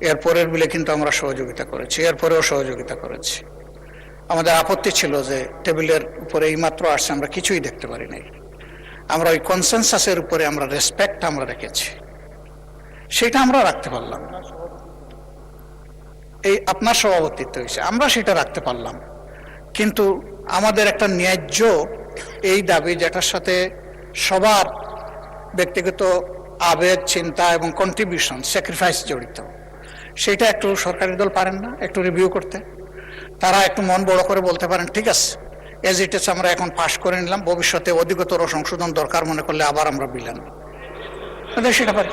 এরপরের বিলে কিন্তু আমরা সহযোগিতা করেছি, এরপরেও সহযোগিতা করেছি। আমাদের আপত্তি ছিল যে টেবিলের উপরে এইমাত্র আসছে, আমরা কিছুই দেখতে পারি নাই। আমরা ওই কনসেনসাসের উপরে আমরা রেসপেক্ট আমরা রেখেছি, সেটা আমরা রাখতে পারলাম। এই আপনার সভাপতিত্ব হয়েছে, আমরা সেটা রাখতে পারলাম। কিন্তু আমাদের একটা ন্যায্য এই দাবি, যেটার সাথে সবার ব্যক্তিগত আবেগ, চিন্তা এবং কন্ট্রিবিউশন, স্যাক্রিফাইস জড়িত, সেটা একটু সরকারি দল পারেন না একটু রিভিউ করতে? তারা একটু মন বড় করে বলতে পারেন, ঠিক আছে এজ ইট ইজ আমরা এখন পাশ করে নিলাম, ভবিষ্যতে অধিকতর সংশোধন দরকার মনে করলে আবার আমরা বিল আনব, সেটা পারি।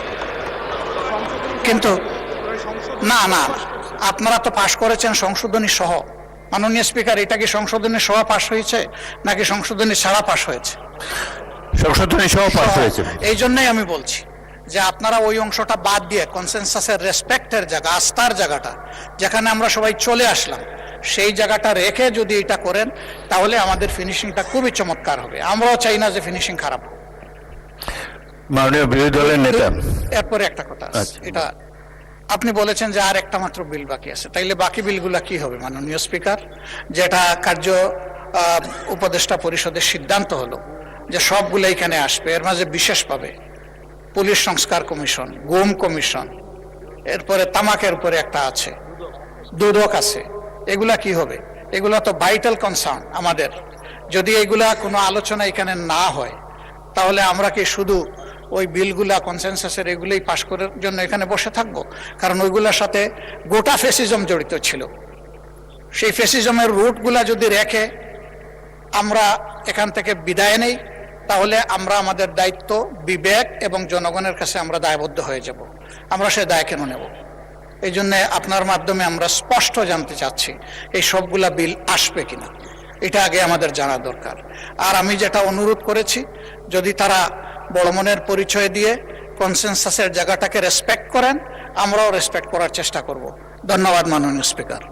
কিন্তু না না, আপনারা তো পাশ করেছেন সংশোধনী সহ। মাননীয় স্পিকার, এটা কি সংশোধনী সহ পাশ হয়েছে নাকি সংশোধনী ছাড়া পাশ হয়েছে? সংশোধনী সহ পাশ হয়েছে। এই জন্যই আমি বলছি যে আপনারা ওই অংশটা বাদ দিয়ে কনসেনসাসের রেসপেক্টের জায়গা, আস্থার জায়গাটা, যেখানে আমরা সবাই চলে আসলাম, সেই জায়গাটা রেখে যদি এটা করেন তাহলে আমাদের ফিনিশিংটা খুবই চমৎকার হবে। আমরাও চাই না যে ফিনিশিং খারাপ হোক। মাননীয় বিরোধী দলের নেতা, এরপরে একটা কথা আছে, এটা আপনি বলেছেন যে আর একটা মাত্র বিল বাকি আছে, তাইলে বাকি বিলগুলা কি হবে মাননীয় স্পিকার? যেটা কার্য উপদেষ্টা পরিষদের সিদ্ধান্ত হলো যে সবগুলো এখানে আসবে, এর মাঝে বিশেষ পাবে পুলিশ সংস্কার কমিশন, গুম কমিশন, এরপরে তামাকের উপরে একটা আছে, দুদক আছে, এগুলা কি হবে? এগুলা তো ভাইটাল কনসার্ন আমাদের। যদি এগুলা কোনো আলোচনা এখানে না হয় তাহলে আমরা কি শুধু ওই বিলগুলা কনসেনসাসের এগুলোই পাশ করার জন্য এখানে বসে থাকবো? কারণ ওইগুলোর সাথে গোটা ফ্যাসিজম জড়িত ছিল। সেই ফ্যাসিজমের রুটগুলা যদি রেখে আমরা এখান থেকে বিদায় নেই তাহলে আমরা আমাদের দায়িত্ব, বিবেক এবং জনগণের কাছে আমরা দায়বদ্ধ হয়ে যাব। আমরা সে দায় কেন নেব? এই জন্য আপনার মাধ্যমে আমরা স্পষ্ট জানতে চাচ্ছি এই সবগুলা বিল আসবে কিনা, এটা আগে আমাদের জানা দরকার। আর আমি যেটা অনুরোধ করেছি, যদি তারা বড় মনের পরিচয় দিয়ে কনসেনসাসের জায়গাটাকে রেসপেক্ট করেন, আমরাও রেসপেক্ট করার চেষ্টা করব। ধন্যবাদ মাননীয় স্পিকার।